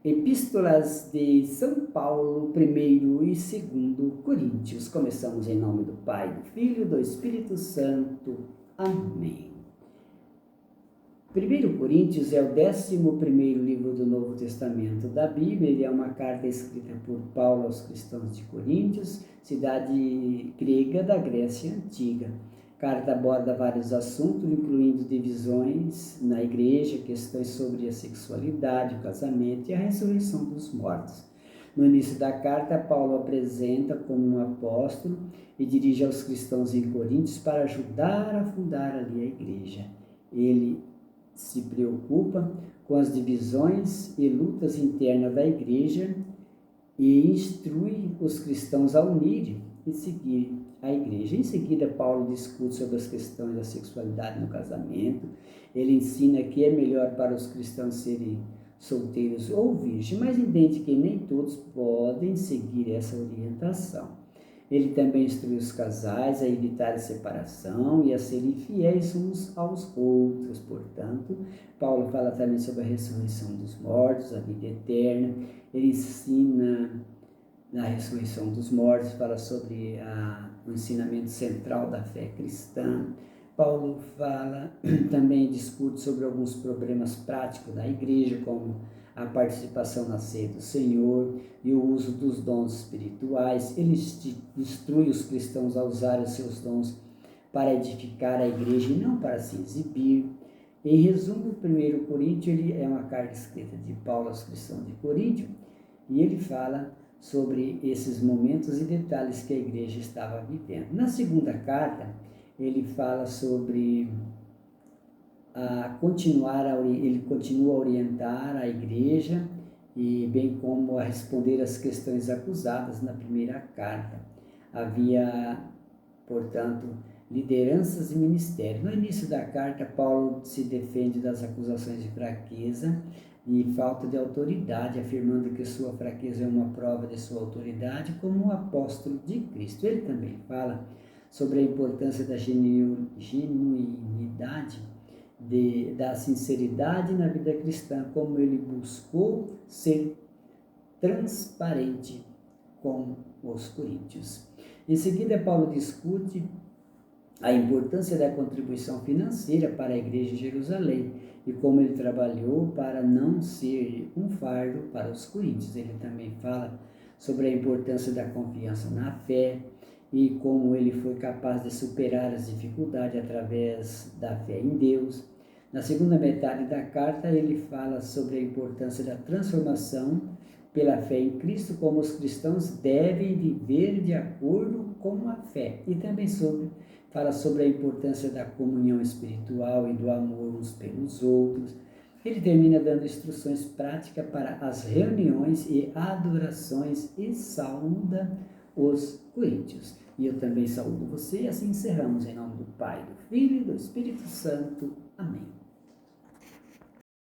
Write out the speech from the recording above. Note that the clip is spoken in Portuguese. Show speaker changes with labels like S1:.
S1: Epístolas de São Paulo, 1º e 2º Coríntios. Começamos em nome do Pai, do Filho e do Espírito Santo. Amém. 1 Coríntios é o 11º livro do Novo Testamento da Bíblia. Ele é uma carta escrita por Paulo aos cristãos de Coríntios, cidade grega da Grécia Antiga. A carta aborda vários assuntos, incluindo divisões na igreja, questões sobre a sexualidade, o casamento e a ressurreição dos mortos. No início da carta, Paulo apresenta como um apóstolo e dirige aos cristãos em Coríntios para ajudar a fundar ali a igreja. Ele se preocupa com as divisões e lutas internas da igreja e instrui os cristãos a unirem e seguir a igreja. Em seguida, Paulo discute sobre as questões da sexualidade no casamento. Ele ensina que é melhor para os cristãos serem solteiros ou virgens, mas entende que nem todos podem seguir essa orientação. Ele também instrui os casais a evitar a separação e a serem fiéis uns aos outros. Portanto, Paulo fala também sobre a ressurreição dos mortos, a vida eterna. Ele ensina na ressurreição dos mortos, fala sobre o ensinamento central da fé cristã. Paulo também discute sobre alguns problemas práticos da igreja, como a participação na ceia do Senhor e o uso dos dons espirituais. Ele instrui os cristãos a usar os seus dons para edificar a igreja e não para se exibir. Em resumo, 1 Coríntios ele é uma carta escrita de Paulo aos cristãos de Corinto e ele fala sobre esses momentos e detalhes que a igreja estava vivendo. Na segunda carta, ele fala sobre ele continua a orientar a igreja e bem como a responder às questões acusadas na primeira carta. Havia, portanto, lideranças e ministérios. No início da carta, Paulo se defende das acusações de fraqueza e falta de autoridade, afirmando que sua fraqueza é uma prova de sua autoridade como um apóstolo de Cristo. Ele também fala sobre a importância da genuinidade, da sinceridade na vida cristã, como ele buscou ser transparente com os coríntios. Em seguida, Paulo discute a importância da contribuição financeira para a igreja de Jerusalém e como ele trabalhou para não ser um fardo para os coríntios. Ele também fala sobre a importância da confiança na fé e como ele foi capaz de superar as dificuldades através da fé em Deus. Na segunda metade da carta, ele fala sobre a importância da transformação pela fé em Cristo, como os cristãos devem viver de acordo com a fé, e também fala sobre a importância da comunhão espiritual e do amor uns pelos outros. Ele termina dando instruções práticas para as reuniões e adorações e saúda os coríntios. E eu também saúdo você, e assim encerramos em nome do Pai, do Filho e do Espírito Santo. Amém.